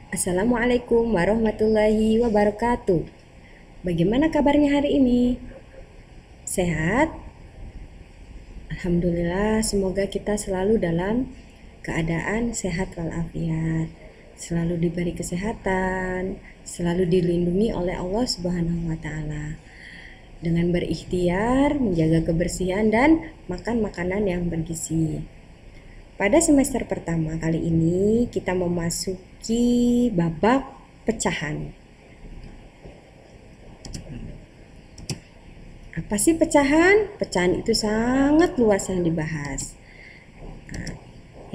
Assalamualaikum warahmatullahi wabarakatuh. Bagaimana kabarnya hari ini? Sehat? Alhamdulillah, semoga kita selalu dalam keadaan sehat walafiat, selalu diberi kesehatan, selalu dilindungi oleh Allah Subhanahu wa taala. Dengan berikhtiar, menjaga kebersihan dan makan makanan yang bergizi. Pada semester pertama kali ini kita memasuki babak pecahan. Apa sih pecahan? Pecahan itu sangat luas yang dibahas.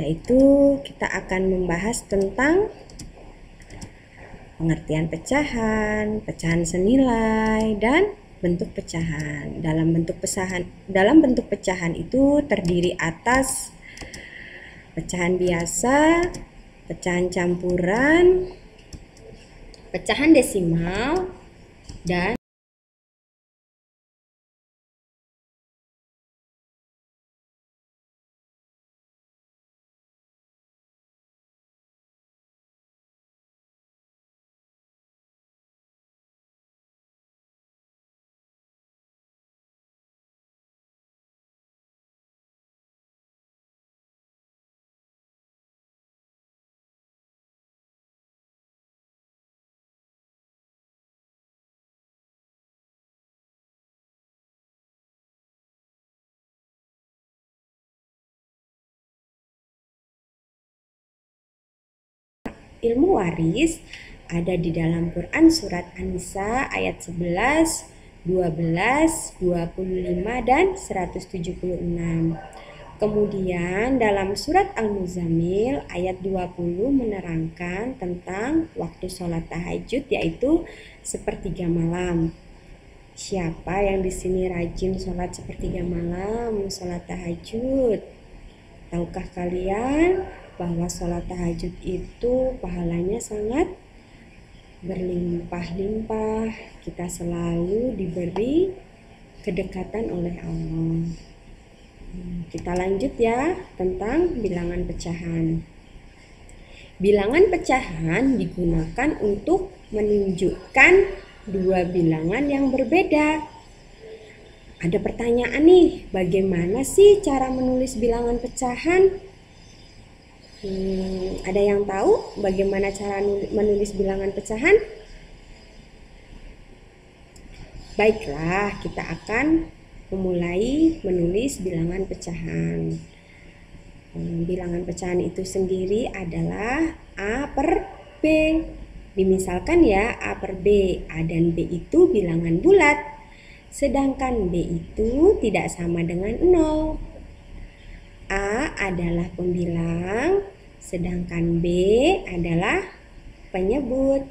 Yaitu kita akan membahas tentang pengertian pecahan, pecahan senilai, dan bentuk pecahan. Dalam bentuk pecahan itu terdiri atas pecahan biasa, pecahan campuran, pecahan desimal, dan ilmu waris ada di dalam Quran surat An-Nisa ayat 11, 12, 25, dan 176. Kemudian dalam surat Al-Muzammil ayat 20 menerangkan tentang waktu sholat tahajud, yaitu sepertiga malam. Siapa yang di sini rajin sholat sepertiga malam, sholat tahajud? Tahukah kalian bahwa sholat tahajud itu pahalanya sangat berlimpah-limpah? Kita selalu diberi kedekatan oleh Allah. Kita lanjut ya tentang bilangan pecahan. Bilangan pecahan digunakan untuk menunjukkan dua bilangan yang berbeda. Ada pertanyaan nih, bagaimana sih cara menulis bilangan pecahan? Ada yang tahu bagaimana cara menulis bilangan pecahan? Baiklah, kita akan memulai menulis bilangan pecahan. Bilangan pecahan itu sendiri adalah A per B. Dimisalkan ya, A per B. A dan B itu bilangan bulat, sedangkan B itu tidak sama dengan 0. A adalah pembilang, sedangkan B adalah penyebut.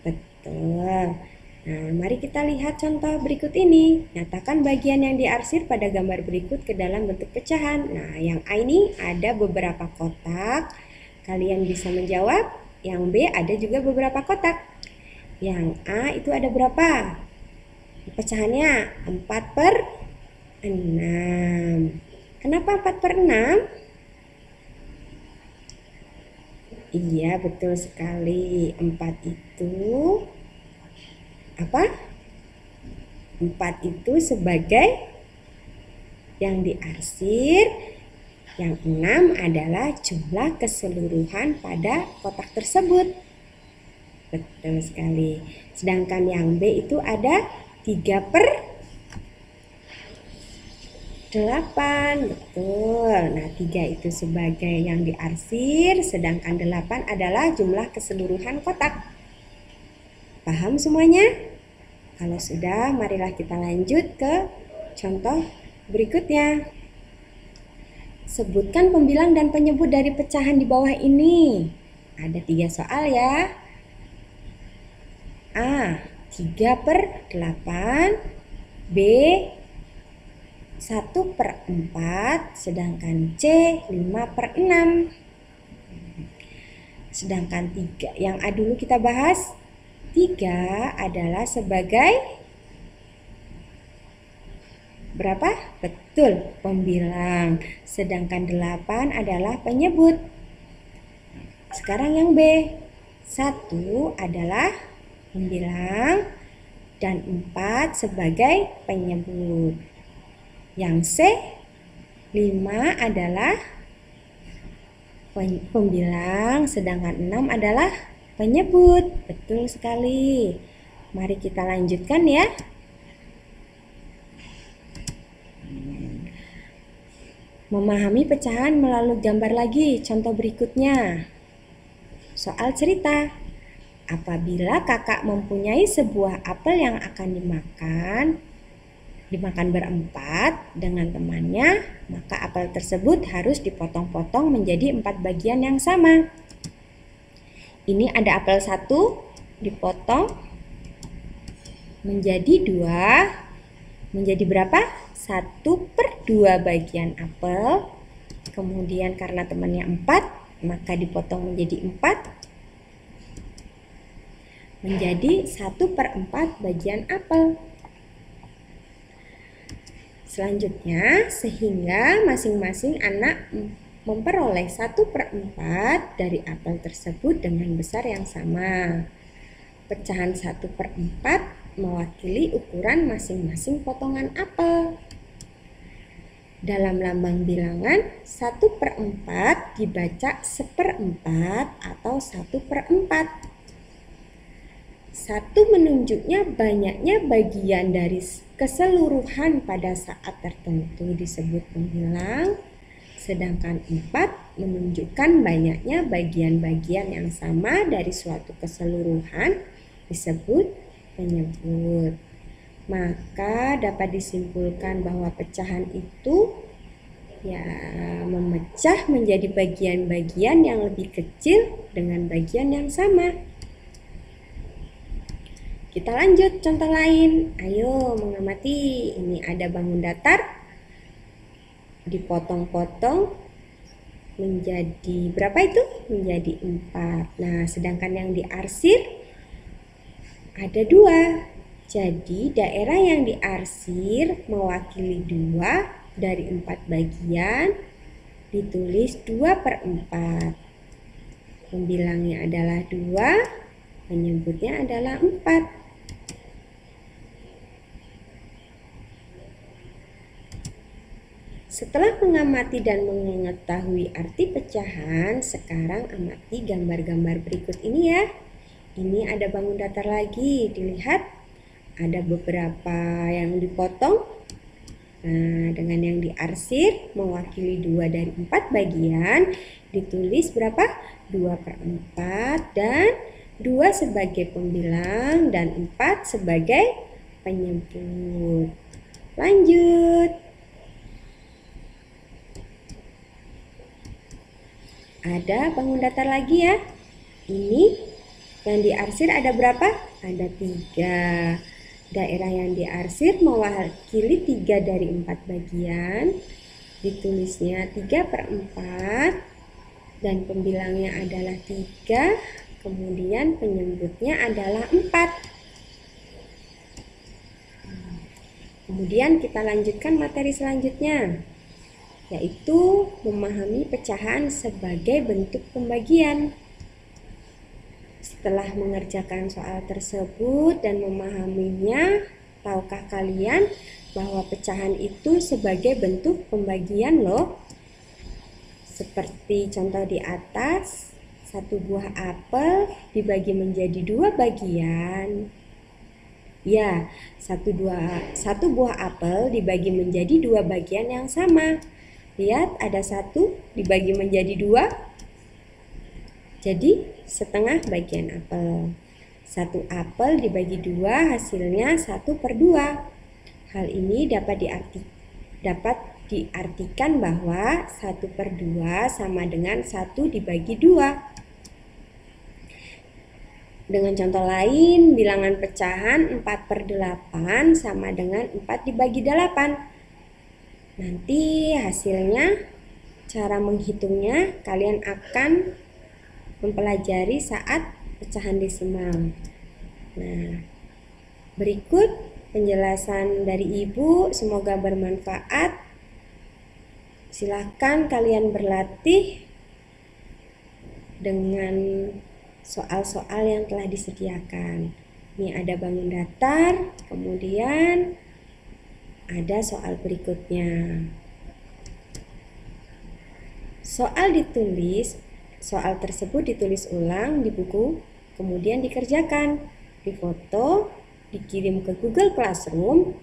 Betul. Nah, mari kita lihat contoh berikut ini. Nyatakan bagian yang diarsir pada gambar berikut ke dalam bentuk pecahan. Nah, yang A ini ada beberapa kotak. Kalian bisa menjawab. Yang B ada juga beberapa kotak. Yang A itu ada berapa? Pecahannya 4 per 6. Kenapa 4 per 6? Iya, betul sekali. 4 itu apa? 4 itu sebagai yang diarsir, yang 6 adalah jumlah keseluruhan pada kotak tersebut. Betul sekali. Sedangkan yang B itu ada 3 per 8. Betul. Nah, 3 itu sebagai yang diarsir, sedangkan 8 adalah jumlah keseluruhan kotak. Paham semuanya? Kalau sudah, marilah kita lanjut ke contoh berikutnya. Sebutkan pembilang dan penyebut dari pecahan di bawah ini. Ada 3 soal ya. A, 3 per 8. B, 1 per 4. Sedangkan C, 5 per 6. Sedangkan 3, yang A dulu kita bahas. 3 adalah sebagai berapa? Betul, pembilang. Sedangkan 8 adalah penyebut. Sekarang yang B. 1 adalah pembilang dan 4 sebagai penyebut. Yang C, 5 adalah pembilang, sedangkan 6 adalah penyebut. Betul sekali. Mari kita lanjutkan ya. Memahami pecahan melalui gambar lagi. Contoh berikutnya. Soal cerita. Apabila kakak mempunyai sebuah apel yang akan dimakan berempat dengan temannya, maka apel tersebut harus dipotong-potong menjadi 4 bagian yang sama. Ini ada apel 1 dipotong menjadi 2, menjadi berapa? 1/2 bagian apel. Kemudian karena temannya 4, maka dipotong menjadi 4, menjadi 1/4 bagian apel. Selanjutnya, sehingga masing-masing anak memperoleh 1/4 dari apel tersebut dengan besar yang sama. Pecahan 1/4 mewakili ukuran masing-masing potongan apel. Dalam lambang bilangan, 1/4 dibaca 1/4 atau 1/4. 1 menunjuknya banyaknya bagian dari keseluruhan pada saat tertentu disebut pembilang, sedangkan 4 menunjukkan banyaknya bagian-bagian yang sama dari suatu keseluruhan disebut penyebut. Maka dapat disimpulkan bahwa pecahan itu memecah menjadi bagian-bagian yang lebih kecil dengan bagian yang sama. Kita lanjut contoh lain. Ayo mengamati. Ini ada bangun datar dipotong-potong menjadi berapa itu? Menjadi 4. Nah, sedangkan yang diarsir ada 2. Jadi daerah yang diarsir mewakili 2 dari 4 bagian, ditulis 2/4. Pembilangnya adalah 2, penyebutnya adalah 4. Setelah mengamati dan mengetahui arti pecahan, sekarang amati gambar-gambar berikut ini ya. Ini ada bangun datar lagi, dilihat ada beberapa yang dipotong. Nah, dengan yang diarsir mewakili 2 dari 4 bagian, ditulis berapa? 2/4 dan 2 sebagai pembilang dan 4 sebagai penyebut. Lanjut. Ada bangun datar lagi ya. Ini yang diarsir ada berapa? Ada 3. Daerah yang diarsir mewakili 3 dari 4 bagian. Ditulisnya 3/4 dan pembilangnya adalah 3. Kemudian penyebutnya adalah 4. Kemudian kita lanjutkan materi selanjutnya, yaitu memahami pecahan sebagai bentuk pembagian. Setelah mengerjakan soal tersebut dan memahaminya, tahukah kalian bahwa pecahan itu sebagai bentuk pembagian loh? Seperti contoh di atas, 1 buah apel dibagi menjadi 2 bagian. Ya, 1 buah apel dibagi menjadi 2 bagian yang sama. Lihat, ada 1 dibagi menjadi 2, jadi setengah bagian apel. 1 apel dibagi 2 hasilnya 1/2. Hal ini dapat diartikan bahwa 1/2 sama dengan 1 dibagi 2. Dengan contoh lain, bilangan pecahan 4/8 sama dengan 4 dibagi 8. Nanti hasilnya, cara menghitungnya kalian akan mempelajari saat pecahan desimal. Nah, berikut penjelasan dari Ibu, semoga bermanfaat. Silahkan kalian berlatih dengan soal-soal yang telah disediakan. Ini ada bangun datar, kemudian ada soal berikutnya. Soal tersebut ditulis ulang di buku, kemudian dikerjakan, difoto, dikirim ke Google Classroom.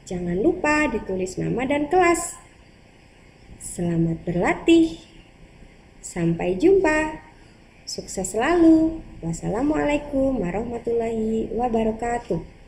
Jangan lupa ditulis nama dan kelas. Selamat berlatih. Sampai jumpa. Sukses selalu. Wassalamualaikum warahmatullahi wabarakatuh.